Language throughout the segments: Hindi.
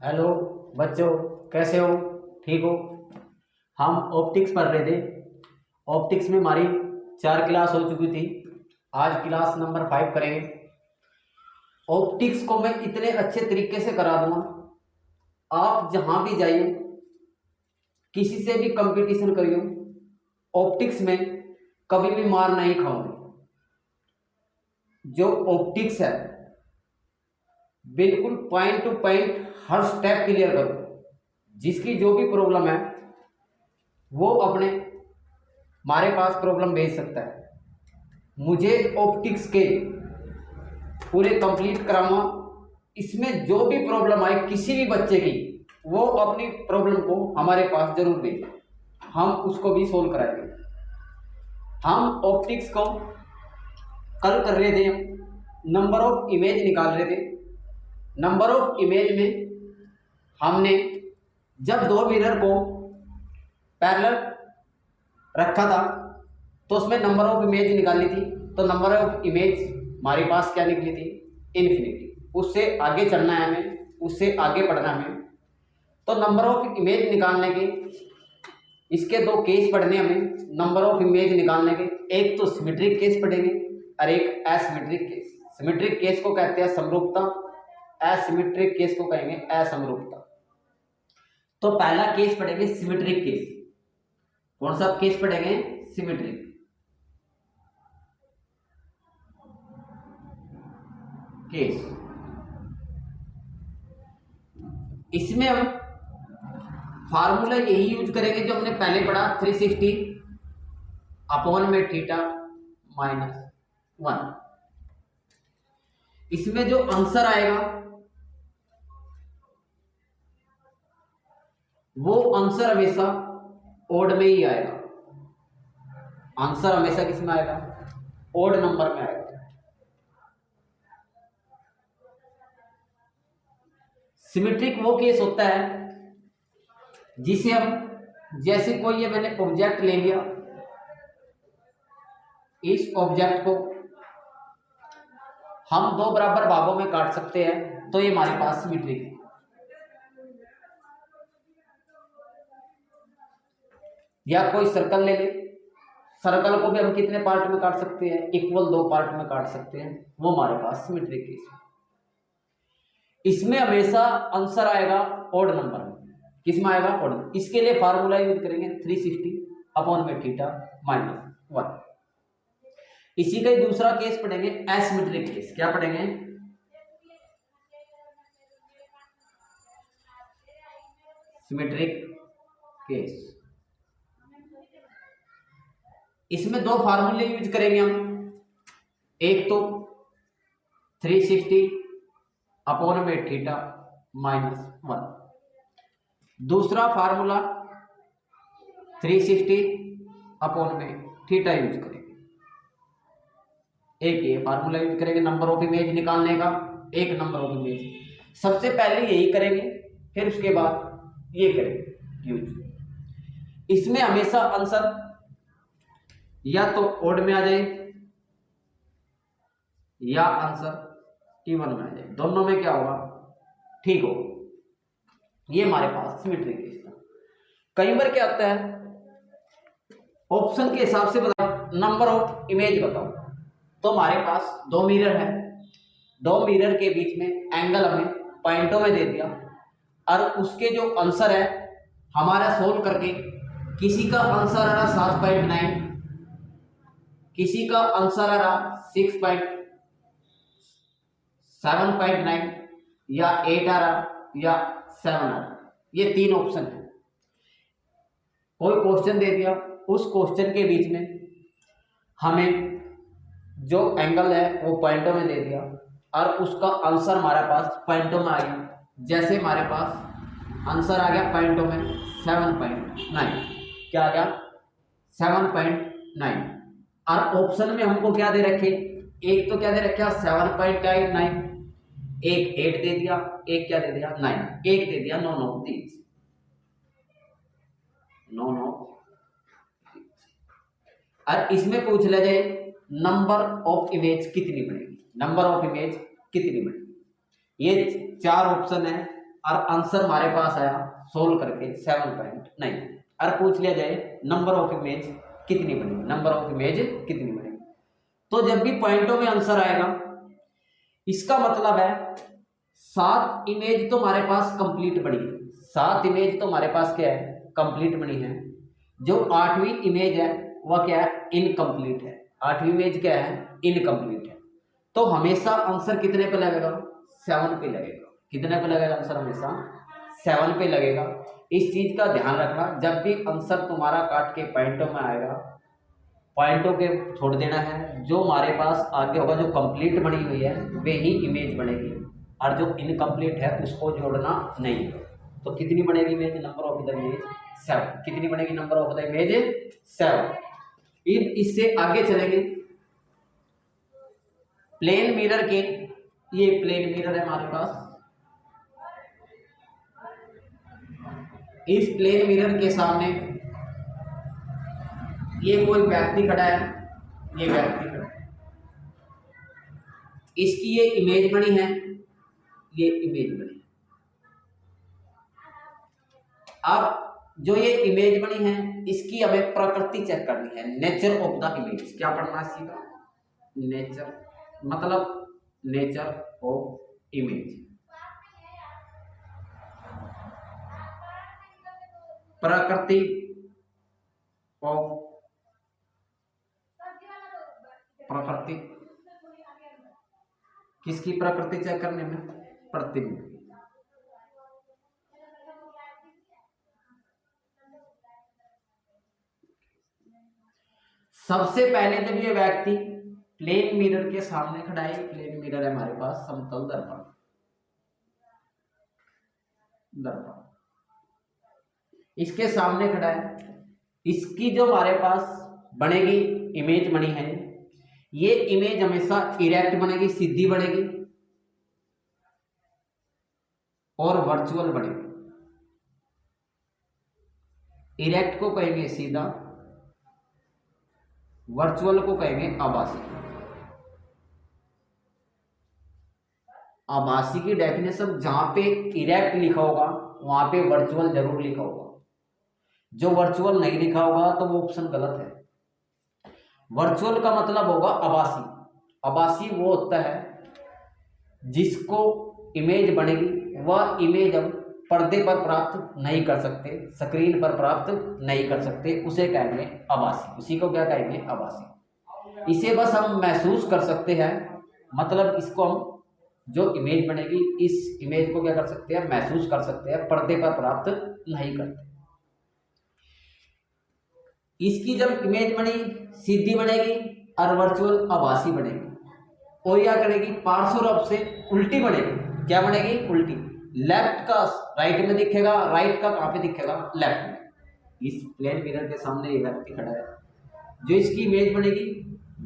हेलो बच्चों, कैसे हो? ठीक हो? हम ऑप्टिक्स पढ़ रहे थे। ऑप्टिक्स में हमारी 4 क्लास हो चुकी थी। आज क्लास नंबर 5 करेंगे। ऑप्टिक्स को मैं इतने अच्छे तरीके से करा दूंगा, आप जहां भी जाइए, किसी से भी कंपटीशन करिए, ऑप्टिक्स में कभी भी मार नहीं खाओगे। जो ऑप्टिक्स है, बिल्कुल पॉइंट टू पॉइंट हर स्टेप क्लियर करो। जिसकी जो भी प्रॉब्लम है वो अपने हमारे पास प्रॉब्लम भेज सकता है। मुझे ऑप्टिक्स के पूरे कंप्लीट कराऊंगा। इसमें जो भी प्रॉब्लम आए किसी भी बच्चे की, वो अपनी प्रॉब्लम को हमारे पास जरूर भेजे, हम उसको भी सोल्व कराएंगे। हम ऑप्टिक्स को कल कर रहे थे, नंबर ऑफ इमेज निकाल रहे थे। नंबर ऑफ इमेज में हमने जब दो मिरर को पैरेलल रखा था तो उसमें नंबर ऑफ इमेज निकालनी थी। तो नंबर ऑफ इमेज हमारे पास क्या निकली थी? इन्फिनिटी। उससे आगे चलना है हमें, उससे आगे बढ़ना है हमें। तो नंबर ऑफ इमेज निकालने के इसके दो केस पढ़ने हमें। नंबर ऑफ इमेज निकालने के एक तो सिमेट्रिक केस पढ़ेंगे और एक एसिमेट्रिक केस। सिमेट्रिक केस को कहते हैं समरूपता, एसिमेट्रिक केस को कहेंगे असमरूपता। तो पहला केस पढ़ेंगे सिमेट्रिक केस। कौन सा केस पढ़ेंगे? Symmetric case. इसमें हम फार्मूला यही यूज करेंगे जो हमने पहले पढ़ा, 360 अपॉन में थीटा -1। इसमें जो आंसर आएगा वो आंसर हमेशा ओड में ही आएगा। आंसर हमेशा किस में आएगा? ओड नंबर में आएगा। सिमेट्रिक वो केस होता है जिसे हम, जैसे कोई ये मैंने ऑब्जेक्ट ले लिया, इस ऑब्जेक्ट को हम दो बराबर भागों में काट सकते हैं, तो ये हमारे पास सिमेट्रिक है। या कोई सर्कल ले ले, सर्कल को भी हम कितने पार्ट में काट सकते हैं? इक्वल 2 पार्ट में काट सकते हैं, वो हमारे पास सिमेट्रिक केस है। इसमें हमेशा आंसर आएगा ओड नंबर में। किस में आएगा? ओड। इसके लिए फार्मूला यूज करेंगे 360 अपॉन में थीटा -1। इसी का ही दूसरा केस पढ़ेंगे एसिमेट्रिक केस। क्या पढ़ेंगे? Symmetric case. इसमें दो फार्मूले यूज करेंगे हम। एक तो 360 अपॉन में थीटा -1। दूसरा फार्मूला 360 अपॉन में थीटा यूज करेंगे। एक ये फार्मूला यूज करेंगे नंबर ऑफ इमेज निकालने का, एक नंबर ऑफ इमेज। सबसे पहले यही करेंगे, फिर उसके बाद ये करेंगे यूज। इसमें हमेशा आंसर या तो ओड में आ जाए या आंसर इवन में आ जाए। दोनों में क्या होगा? ठीक होगा। ये हमारे पास सिमेट्रिक केस था। कई बार क्या होता है, ऑप्शन के हिसाब से बताओ, नंबर ऑफ इमेज बताओ। तो हमारे पास दो मिरर है, दो मिरर के बीच में एंगल हमें पॉइंटों में दे दिया, और उसके जो आंसर है हमारा सोल्व करके, किसी का आंसर आ रहा 7.9, किसी का आंसर आ रहा 7.9, या 8 आ रहा, या 7 आ रहा। ये तीन ऑप्शन है। कोई क्वेश्चन दे दिया, उस क्वेश्चन के बीच में हमें जो एंगल है वो पॉइंटों में दे दिया, और उसका आंसर हमारे पास पॉइंटों में आ गया। जैसे हमारे पास आंसर आ गया पॉइंटों में 7.9। क्या आ गया? 7.9। और ऑप्शन में हमको क्या दे रखे? एक तो क्या दे रखा 7.9, एक 8 दे दिया, एक क्या दे दिया 9, एक दे दिया 9 और इसमें पूछ लिया जाए नंबर ऑफ इमेज कितनी बनेगी, नंबर ऑफ इमेज कितनी बनेगी। ये चार ऑप्शन है, और आंसर हमारे पास आया सोल्व करके 7.9। और पूछ लिया जाए नंबर ऑफ इमेज कितनी बनेगी, नंबर ऑफ इमेज कितनी बनेगी। तो जब भी पॉइंटों में आंसर आएगा इसका मतलब है 7 इमेज तो हमारे पास कंप्लीट बनी है, 7 इमेज तो हमारे पास क्या है, कंप्लीट बनी है। जो 8वीं इमेज है वह क्या है, इनकम्प्लीट है। 8वीं इमेज क्या है, इनकम्प्लीट है। तो हमेशा आंसर कितने पे लगेगा, 7 पे लगेगा। कितने पे लगेगा आंसर, हमेशा 7 पे लगेगा। इस चीज का ध्यान रखना, जब भी आंसर तुम्हारा काट के पॉइंटों में आएगा, पॉइंटों के छोड़ देना है। जो हमारे पास आगे होगा, जो कंप्लीट बनी हुई है वे ही इमेज बनेगी, और जो इनकम्प्लीट है उसको जोड़ना नहीं है। तो कितनी बनेगी image, number of the image 7। कितनी बनेगी नंबर ऑफ द इमेज 7। इससे आगे चलेंगे। प्लेन मिरर के, ये प्लेन मिरर है हमारे पास। इस प्लेन मिरर के सामने ये कोई व्यक्ति खड़ा है, ये व्यक्ति खड़ा है, इसकी ये इमेज बनी है, ये इमेज बनी है। अब जो ये इमेज बनी है इसकी हमें प्रकृति चेक करनी है, नेचर ऑफ द इमेज। क्या पढ़ना सीखा, नेचर, मतलब नेचर ऑफ इमेज, प्रकृति ऑफ, प्रकृति किसकी प्रकृति चेक करने में, प्रतिबिंब। सबसे पहले जब ये व्यक्ति प्लेन मिरर के सामने खड़ा है, प्लेन मिरर है हमारे पास, समतल दर्पण, दर्पण इसके सामने खड़ा है। इसकी जो हमारे पास बनेगी इमेज बनी है, ये इमेज हमेशा इरेक्ट बनेगी, सीधी बनेगी और वर्चुअल बनेगी। इरेक्ट को कहेंगे सीधा, वर्चुअल को कहेंगे आभासी। आभासी की डेफिनेशन, जहां पे इरेक्ट लिखा होगा वहां पे वर्चुअल जरूर लिखा होगा, जो वर्चुअल नहीं लिखा होगा तो वो ऑप्शन गलत है। वर्चुअल का मतलब होगा आभासी। आभासी वो होता है जिसको इमेज बनेगी वह इमेज हम पर्दे पर प्राप्त नहीं कर सकते, स्क्रीन पर प्राप्त नहीं कर सकते, उसे कहेंगे आभासी। उसी को क्या कहेंगे, आभासी। इसे बस हम महसूस कर सकते हैं, मतलब इसको हम, जो इमेज बनेगी इस इमेज को क्या कर सकते हैं, महसूस कर सकते हैं, पर्दे पर प्राप्त नहीं करते। इसकी जब इमेज बनी सीधी बनेगी और वर्चुअल आभासी बनेगी, और क्या करेगी, पार्श्व रूप से उल्टी बनेगी। क्या बनेगी, उल्टी। लेफ्ट का राइट में दिखेगा, राइट का कहां पे दिखेगा, लेफ्ट में। इस प्लेन मिरर के सामने ये व्यक्ति खड़ा है, जो इसकी इमेज बनेगी,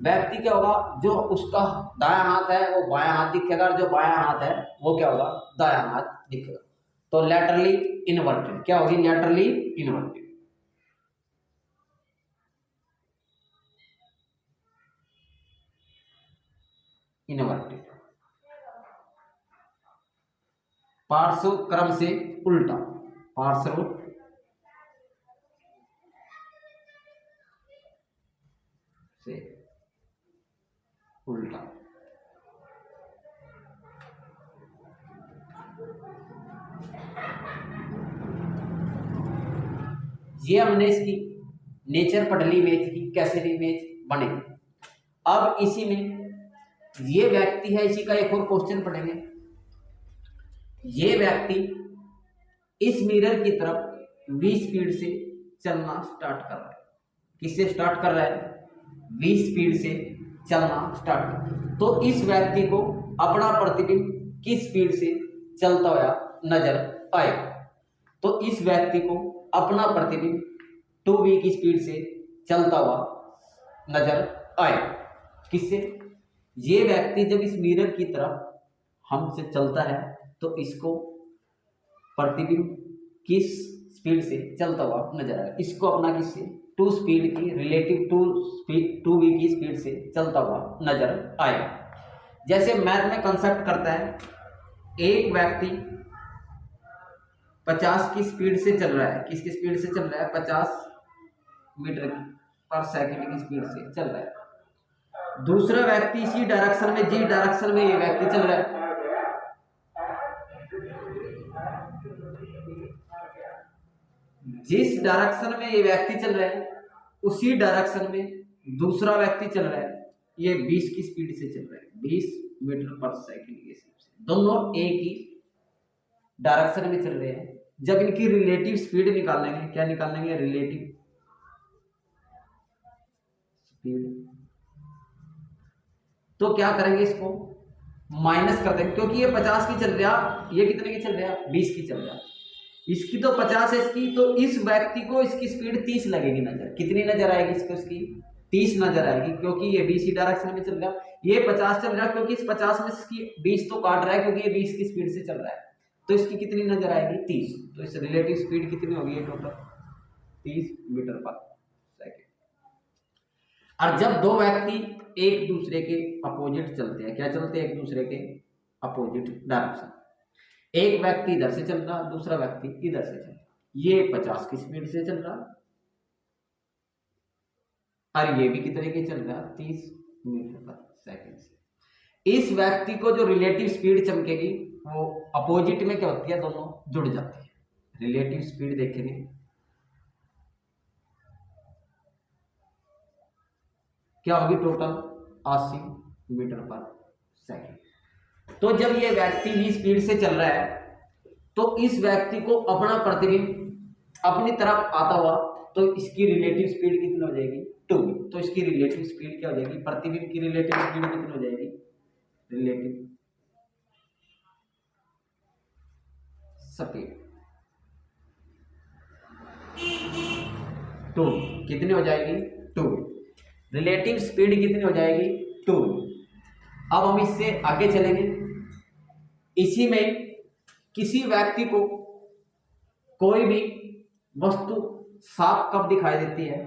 व्यक्ति क्या होगा, जो उसका दायां हाथ है वो बायां हाथ दिखेगा, और जो बायां हाथ है वो क्या होगा, दायां हाथ दिखेगा। तो लैटरली इन्वर्टेड, क्या होगी, लैटरली इन्वर्टेड। इन्वर्टेड, पार्श्व क्रम से उल्टा, पार्श्व से उल्टा। ये हमने इसकी नेचर पढ़ ली इमेज की, कैसे इमेज बने। अब इसी में ये व्यक्ति है, इसी का एक और क्वेश्चन पढ़ेंगे। ये व्यक्ति इस मिरर की तरफ 20 स्पीड से चलना स्टार्ट कर रहा है। किससे स्टार्ट कर रहा है, 20 स्पीड से चलना स्टार्ट कर रहा है। तो इस व्यक्ति को अपना प्रतिबिंब किस स्पीड से चलता हुआ नजर आएगा। तो इस व्यक्ति को अपना प्रतिबिंब 2v की स्पीड से चलता हुआ नजर आएगा। किससे, ये व्यक्ति जब इस मिरर की तरफ हमसे चलता है तो इसको प्रतिबिंब किस स्पीड से चलता हुआ नजर आएगा। इसको अपना किससे, 2 स्पीड की, रिलेटिव 2v की स्पीड से चलता हुआ नजर आएगा। जैसे मैथ में कंसेप्ट करता है, एक व्यक्ति 50 की स्पीड से चल रहा है। किसकी स्पीड से चल रहा है? 50 मीटर पर सेकंड की स्पीड से चल रहा है। दूसरा व्यक्ति इसी डायरेक्शन में, जी डायरेक्शन में ये व्यक्ति चल रहा है। जिस डायरेक्शन में ये व्यक्ति चल रहा है उसी डायरेक्शन में दूसरा व्यक्ति चल रहा है। ये 20 की स्पीड से चल रहा है, 20 मीटर पर सेकंड के हिसाब से। दोनों एक ही डायरेक्शन में चल रहे हैं। जब इनकी रिलेटिव स्पीड निकालेंगे, क्या निकालेंगे? Relative speed. तो क्या करेंगे? इसको माइनस कर देंगे, क्योंकि ये 50 की चल रहा है, ये कितने की चल रहा है? 20 की चल रहा है। इसकी तो 50 है इसकी, तो इस व्यक्ति को इसकी स्पीड 30 लगेगी नजर। कितनी नजर आएगी इसको? इसकी 30 नजर आएगी, क्योंकि ये 20 की डायरेक्शन में चल रहा है, ये 50 चल रहा है, क्योंकि इस 50 में इसकी 20 तो काट रहा है, क्योंकि ये 20 की स्पीड से चल रहा है। तो इसकी कितनी नजर आएगी? 30। तो इस रिलेटिव स्पीड कितनी होगी? टोटल 30 मीटर पर सेकेंड। और जब दो व्यक्ति एक दूसरे के अपोजिट चलते हैं, क्या चलते हैं? एक दूसरे के अपोजिट डायरेक्शन। एक व्यक्ति इधर से चल रहा, दूसरा व्यक्ति इधर से चल रहा। ये 50 की स्पीड से चल रहा और ये भी कितने के चल रहा? 30 मीटर पर सेकंड से। इस व्यक्ति को जो रिलेटिव स्पीड चमकेगी वो अपोजिट में क्या होती है? दोनों जुड़ जाती है। रिलेटिव स्पीड देखेंगे, क्या होगी? टोटल 80 मीटर पर सेकंड। तो जब ये व्यक्ति ही स्पीड से चल रहा है तो इस व्यक्ति को अपना प्रतिबिंब अपनी तरफ आता हुआ, तो इसकी रिलेटिव स्पीड कितनी हो जाएगी? 2। तो इसकी रिलेटिव स्पीड क्या हो जाएगी? प्रतिबिंब की रिलेटिव स्पीड कितनी हो जाएगी? रिलेटिव स्पीड 2 कितनी हो जाएगी? 2। रिलेटिव स्पीड कितनी हो जाएगी? 2। अब हम इससे आगे चलेंगे। इसी में किसी व्यक्ति को कोई भी वस्तु साफ कब दिखाई देती है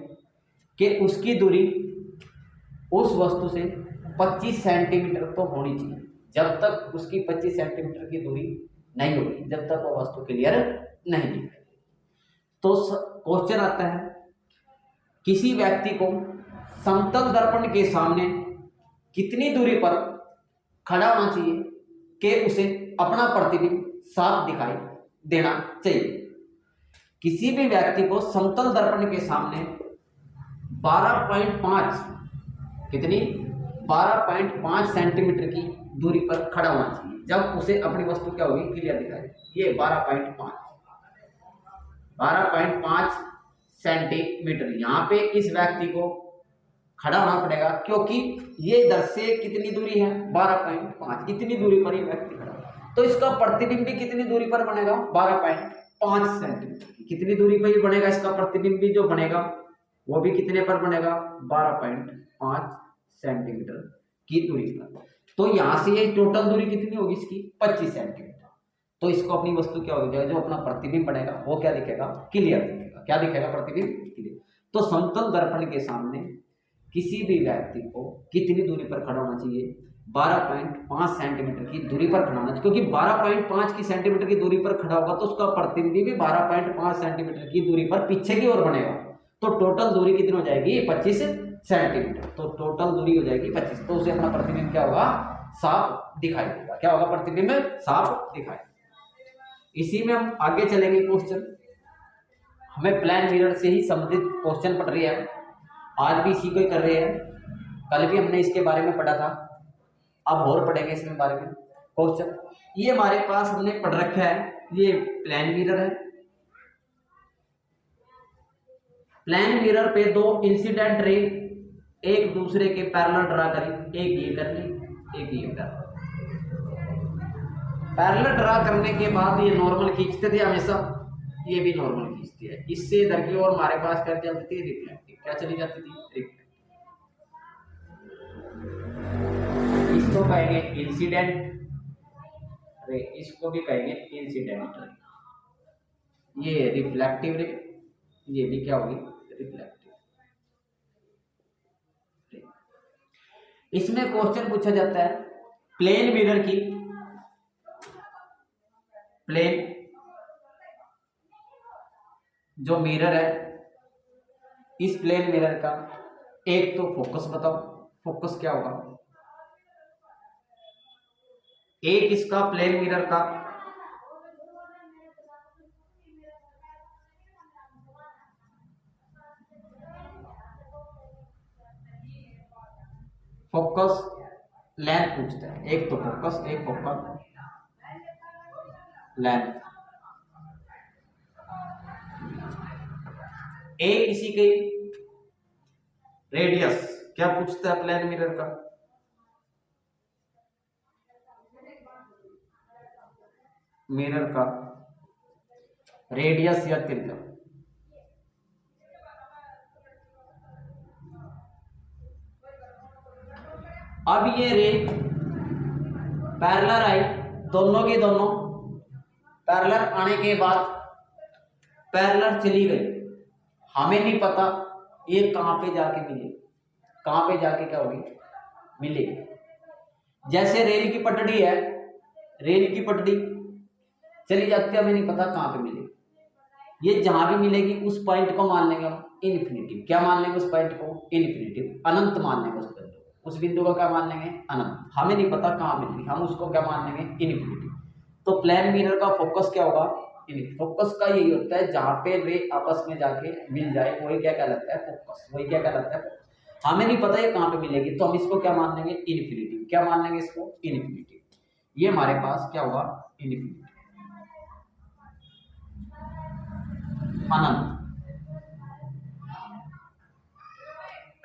कि उसकी दूरी उस वस्तु से 25 सेंटीमीटर तो होनी चाहिए। जब तक उसकी 25 सेंटीमीटर की दूरी नहीं होगी, जब तक वो वस्तु क्लियर नहीं दिखाई। तो क्वेश्चन आता है, किसी व्यक्ति को समतल दर्पण के सामने कितनी दूरी पर खड़ा होना चाहिए कि उसे अपना प्रतिबिंब साफ दिखाई देना चाहिए? किसी भी व्यक्ति को समतल दर्पण के सामने 12.5 कितनी 12.5 सेंटीमीटर की दूरी पर खड़ा होना चाहिए, जब उसे अपनी वस्तु क्या होगी? क्लियर दिखाई। ये 12.5 सेंटीमीटर यहाँ पे इस व्यक्ति को खड़ा होना पड़ेगा, क्योंकि ये इधर से कितनी दूरी है? 12.5। इतनी दूरी पर ये व्यक्ति खड़ा है, तो इसका प्रतिबिंब भी कितनी दूरी पर बनेगा? 12.5 सेंटीमीटर। कितनी दूरी पर ही बनेगा? इसका प्रतिबिंब भी जो बनेगा वो भी कितने पर बनेगा? 12.5 सेंटीमीटर की दूरी पर। तो यहां से ये टोटल दूरी कितनी होगी इसकी? 25 सेंटीमीटर। तो इसको अपनी वस्तु क्या हो जाएगा? जो अपना प्रतिबिंब बनेगा वो क्या दिखेगा? क्लियर दिखेगा। क्या दिखेगा? प्रतिबिंब क्लियर। तो समतल दर्पण के सामने किसी भी व्यक्ति को कितनी दूरी पर खड़ा होना चाहिए? 12.5 सेंटीमीटर की दूरी पर खड़ा होना चाहिए, क्योंकि 12.5 की सेंटीमीटर की दूरी पर खड़ा होगा तो उसका प्रतिबिंब भी 12.5 सेंटीमीटर की दूरी पर पीछे की ओर बनेगा। तो टोटल दूरी कितनी हो जाएगी? 25 सेंटीमीटर। तो टोटल दूरी हो जाएगी 25। तो उसे अपना प्रतिबिंब क्या होगा? साफ दिखाई देगा। क्या होगा? प्रतिबिंब साफ दिखाई। इसी में हम आगे चलेंगे। क्वेश्चन हमें प्लेन मिरर से ही संबंधित क्वेश्चन पढ़ रही है, आज भी इसी को ही कर रहे हैं। कल भी हमने इसके बारे में पढ़ा था, अब और पढ़ेंगे इसमें बारे में क्वेश्चन। ये हमारे पास हमने पढ़ रखा है, ये प्लेन मिरर है। प्लेन मिरर पे दो इंसिडेंट रे एक दूसरे के पैरेलल ड्रा करें, एक ये कर ली, एक ये पैरेलल ड्रा करने के बाद ये नॉर्मल खींचते थे हमेशा, ये भी नॉर्मल खींचती है। इससे इधर की ओर हमारे पास क्या चलती थी? रिफ्लेक्टिव। क्या चली जाती थी? रिफ्लेक्टिव। इसको कहेंगे इंसिडेंट रे, इसको भी कहेंगे इंसिडेंट रे। ये रिफ्लेक्टिव रे, ये भी क्या होगी? रिफ्लेक्टिव रे। इसमें क्वेश्चन पूछा जाता है प्लेन मिरर की, प्लेन जो मिरर है इस प्लेन मिरर का, एक तो फोकस बताओ, फोकस क्या होगा, एक इसका प्लेन मिरर का फोकस लेंथ पूछते हैं, एक तो फोकस, एक फोकस लेंथ, एक इसी के रेडियस क्या पूछता है प्लेन मिरर का, मिरर का रेडियस या त्रिज्या। अब ये रे पैरेलल आई, दोनों की दोनों पैरेलल आने के बाद पैरेलल चली गई, हमें नहीं पता ये कहां पे जाके मिलेगी, कहां पे जाके क्या होगी मिलेगी। जैसे रेल की पटड़ी है, रेल की पटड़ी चली जाती है, हमें नहीं पता कहां पे मिलेगी, ये जहां भी मिलेगी उस पॉइंट को मान लेंगे हम इन्फिनिटी। क्या मान लेंगे उस पॉइंट को, इन्फिनिटी, अनंत मान लेंगे उस बिंदु को, उस बिंदु को क्या मान लेंगे अनंत। हमें नहीं पता कहां मिलेगी, हम उसको क्या मान लेंगे इन्फिनिटी। तो प्लेन मिरर का फोकस क्या होगा, फोकस का यही होता है जहां पे वे आपस में जाके मिल जाए, वही क्या कहलाता है फोकस, वही क्या कहलाता है फोकस। हमें नहीं पता ये कहां पे मिलेगी, तो हम इसको क्या मान लेंगे इन्फिनिटी। क्या मान लेंगे इसको इन्फिनिटी। ये हमारे पास क्या होगा इन्फिनिटी, अनंत।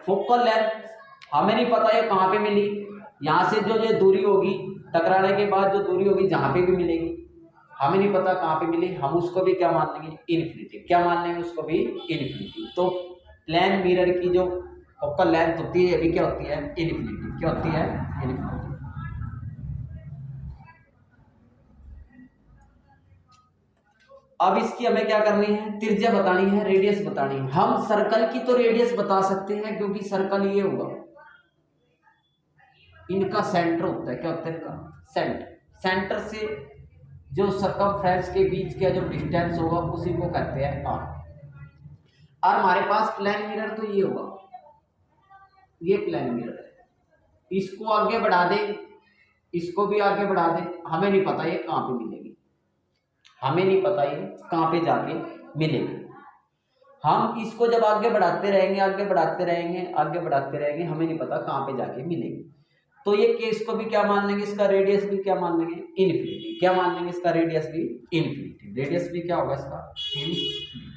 फोकल लेंथ हमें नहीं पता ये कहां पे मिली, यहां से जो ये दूरी होगी टकराने के बाद जो दूरी होगी जहां पे भी मिलेगी, हमें नहीं पता कहां पे मिली, हम उसको भी क्या मान लेंगे इन्फिनिटी। क्या मान लेंगे उसको भी इन्फिनिटी। तो प्लेन मिरर की जो फोकल लेंथ होती है अभी क्या होती है इन्फिनिटी। क्या होती है इन्फिनिटी। अब इसकी हमें क्या करनी है, त्रिज्या बतानी है, रेडियस बतानी है। हम सर्कल की तो रेडियस बता सकते हैं क्योंकि सर्कल ये होगा, इनका सेंटर होता है, क्या होता है इनका सेंटर, सेंटर से जो सर्कमफ्रेंस के बीच का जो डिस्टेंस होगा उसी को कहते हैं आर। और हमारे पास प्लेन मिरर तो ये होगा, ये प्लेन मिरर है, इसको आगे बढ़ा दे, इसको भी आगे बढ़ा दे, हमें नहीं पता ये कहां पे मिलेगी, हमें नहीं पता ये कहां पे जाके मिलेगी। हम इसको जब आगे बढ़ाते रहेंगे, आगे बढ़ाते रहेंगे, आगे बढ़ाते रहेंगे, हमें नहीं पता कहां पे जाके मिलेगी। तो ये केस को भी क्या मान लेंगे, इसका रेडियस भी क्या मान लेंगे इन्फिनिटी। क्या मान लेंगे इसका रेडियस भी इन्फिनिटी। रेडियस भी क्या होगा इसका इन्फिनिटी।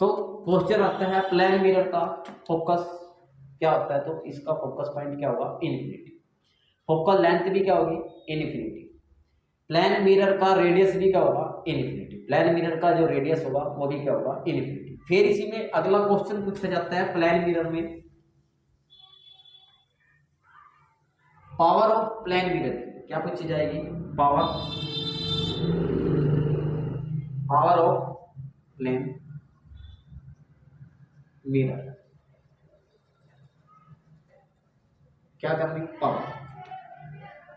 तो क्वेश्चन आता है प्लेन मिरर का फोकस क्या होता है, तो इसका फोकस पॉइंट क्या होगा इन्फिनिटी। फोकल लेंथ भी क्या होगी इन्फिनिटी। प्लेन मिरर का रेडियस भी क्या होगा इन्फिनिटी। प्लेन मिरर का जो रेडियस होगा वो भी क्या होगा इन्फिनिटी। फिर इसी में अगला क्वेश्चन पूछा जाता है प्लेन मिरर में पावर ऑफ प्लेन मिरर क्या पूछी जाएगी, पावर ऑफ प्लेन मिरर क्या करनी,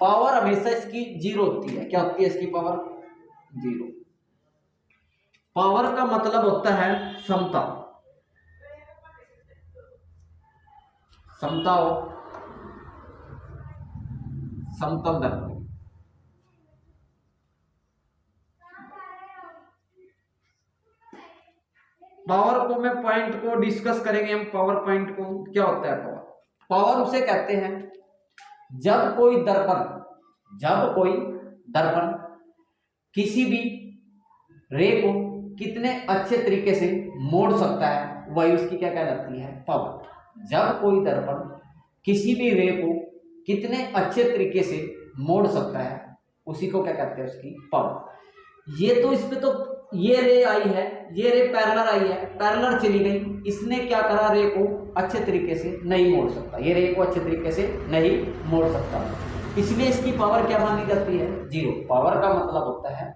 पावर हमेशा इसकी जीरो होती है। क्या होती है इसकी पावर जीरो। पावर का मतलब होता है समता, समता हो समतल दर्पण। पावर को मैं पॉइंट को डिस्कस करेंगे हम, पावर पॉइंट को क्या होता है पावर। पावर उसे कहते हैं जब कोई दर्पण किसी भी रे को कितने अच्छे तरीके से मोड़ सकता है, वही उसकी क्या कहलाती है पावर। जब कोई दर्पण किसी भी रे को कितने अच्छे तरीके से मोड़ सकता है उसी को क्या कहते हैं उसकी पावर। ये तो इसमें तो ये रे आई है, ये रे पैरेलल आई है, पैरेलल चली गई, इसने क्या करा रे को अच्छे तरीके से नहीं मोड़ सकता, ये रे को अच्छे तरीके से नहीं मोड़ सकता, इसलिए इसकी पावर क्या मानी जाती है जीरो। पावर का मतलब होता है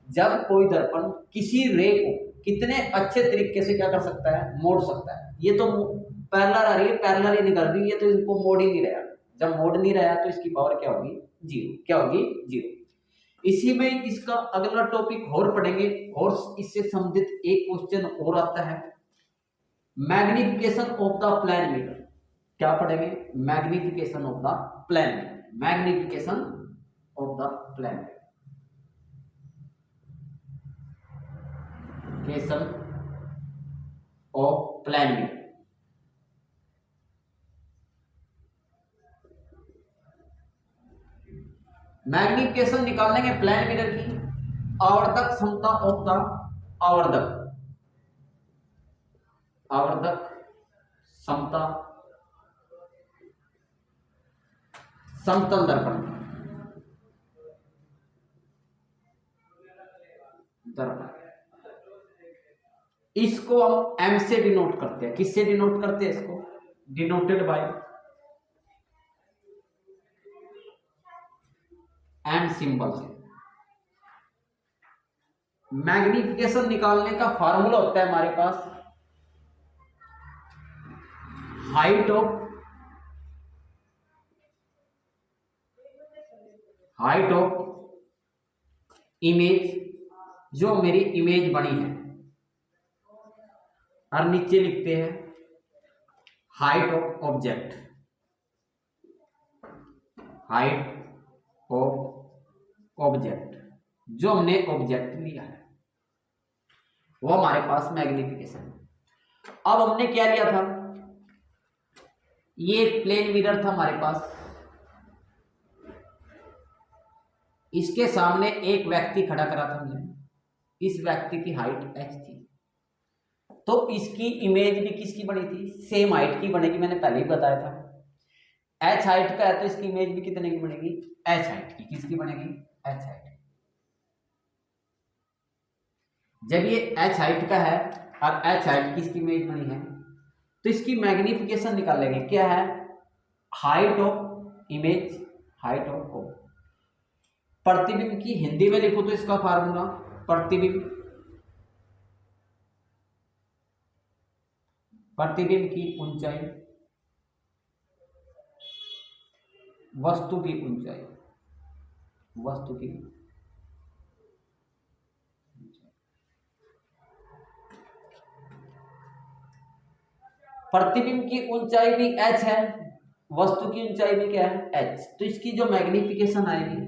जब कोई दर्पण किसी रे को कितने अच्छे तरीके से क्या कर सकता है मोड़ सकता है। ये तो पैरेलल आ रही है, पैरेलल ही नहीं कर रही, ये तो इनको मोड़ ही नहीं रहा। जब मोड़ नहीं रहा तो इसकी पावर क्या होगी जीरो। क्या होगी जीरो। इसी में इसका अगला टॉपिक और पढ़ेंगे और इससे संबंधित एक क्वेश्चन और आता है, magnification of the plane mirror. क्या पढ़ेंगे? Magnification of the plane mirror, magnification of the plane mirror of plane mirror. Magnification निकालने के प्लेन मिरर की आवर्धक क्षमता ऑफ द आवर्धक क्षमता समतल दर्पण इसको हम एम से डिनोट करते हैं। किससे डिनोट करते हैं? इसको डिनोटेड बाय एम सिंबल से। मैग्निफिकेशन निकालने का फार्मूला होता है हमारे पास हाइट ऑफ इमेज, जो मेरी इमेज बनी है, और नीचे लिखते हैं height of object, height of object, जो हमने ऑब्जेक्ट लिया है वो हमारे पास मैग्निफिकेशन। अब हमने क्या लिया था? ये प्लेन मिरर था हमारे पास, इसके सामने एक व्यक्ति खड़ा करा था हमने। इस व्यक्ति की हाइट h थी, तो इसकी इमेज भी किसकी बनी थी? सेम हाइट की बनेगी, मैंने पहले ही बताया था। h हाइट का है तो इसकी इमेज भी कितने की बनेगी? h हाइट की। किसकी बनेगी? h height. जब ये h हाइट का है और h हाइट की इसकी इमेज बनी है तो इसकी मैग्निफिकेशन निकालेंगे। क्या है? Height of image, height of प्रतिबिंब की हिंदी में लिखो तो इसका फार्मूला प्रतिबिंब की ऊंचाई वस्तु की ऊंचाई, वस्तु की प्रतिबिंब की ऊंचाई भी h है, वस्तु की ऊंचाई भी क्या है? h। तो इसकी जो मैग्निफिकेशन आएगी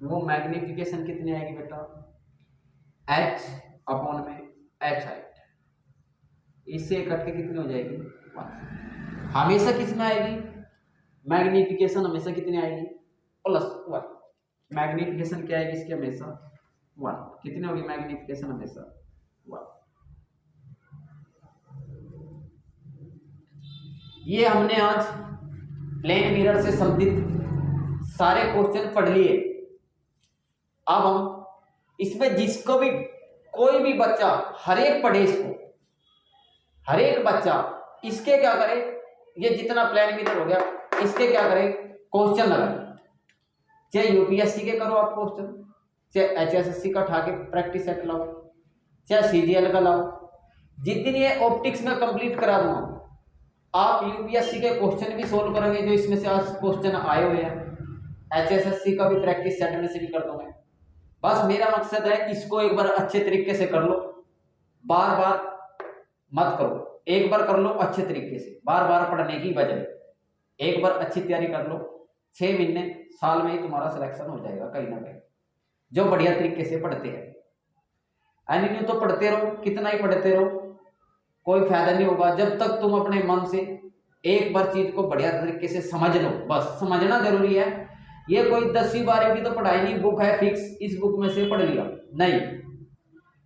वो मैग्निफिकेशन कितनी आएगी बेटा? h अपॉन में h हाइट, इससे कट के कितनी हो जाएगी? 1। हमेशा किसमें आएगी मैग्निफिकेशन? हमेशा कितनी आएगी? +1। मैग्निफिकेशन क्या आएगी इसकी? हमेशा 1। कितनी होगी मैग्निफिकेशन? हमेशा 1। ये हमने आज प्लेन मिरर से संबंधित सारे क्वेश्चन पढ़ लिए। अब हम इसमें जिसको भी कोई भी बच्चा, हर एक पढ़े इसको, हर एक बच्चा इसके क्या करे, ये जितना प्लेन मिरर हो गया इसके क्या करे? क्वेश्चन लगाए। चाहे यूपीएससी के करो आप क्वेश्चन, चाहे एचएसएससी का उठा के प्रैक्टिस सेट लाओ, चाहे सीजीएल का लाओ। जिस दिन ये ऑप्टिक्स में कंप्लीट करा दूंगा आप यूपीएससी के क्वेश्चन भी सोल्व करेंगे जो इसमें से आज क्वेश्चन आए हुए हैं। एचएसएससी का भी प्रैक्टिस सेट में से भी कर दूंगा। बस मेरा मकसद है इसको एक बार अच्छे तरीके से कर लो, बार बार मत करो। एक बार कर लो अच्छे तरीके से, बार बार पढ़ने की बजाय एक बार अच्छी तैयारी कर लो। 6 महीने साल में ही तुम्हारा सिलेक्शन हो जाएगा कहीं ना कहीं, जो बढ़िया तरीके से पढ़ते हैं। एनीन्यू तो पढ़ते रहो, कितना ही पढ़ते रहो कोई फायदा नहीं होगा जब तक तुम अपने मन से एक बार चीज को बढ़िया तरीके से समझ लो। बस समझना जरूरी है। ये कोई 10वीं 12वीं की तो पढ़ाई नहीं, बुक है फिक्स, इस बुक में से पढ़ लिया नहीं।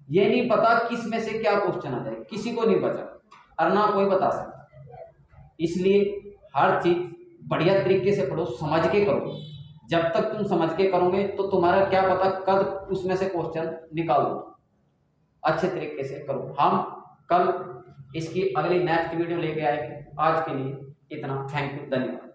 ये नहीं पता किस में से क्या क्वेश्चन आ जाए, किसी को नहीं पता और ना कोई बता सकता। इसलिए हर चीज बढ़िया तरीके से पढ़ो, समझ के करो। जब तक तुम समझ के करोगे तो तुम्हारा क्या पता कब उसमें से क्वेश्चन निकाल दो। अच्छे तरीके से करो। हम कल इसकी अगली नेक्स्ट वीडियो लेके आएंगे। आज के लिए इतना। थैंक यू, धन्यवाद।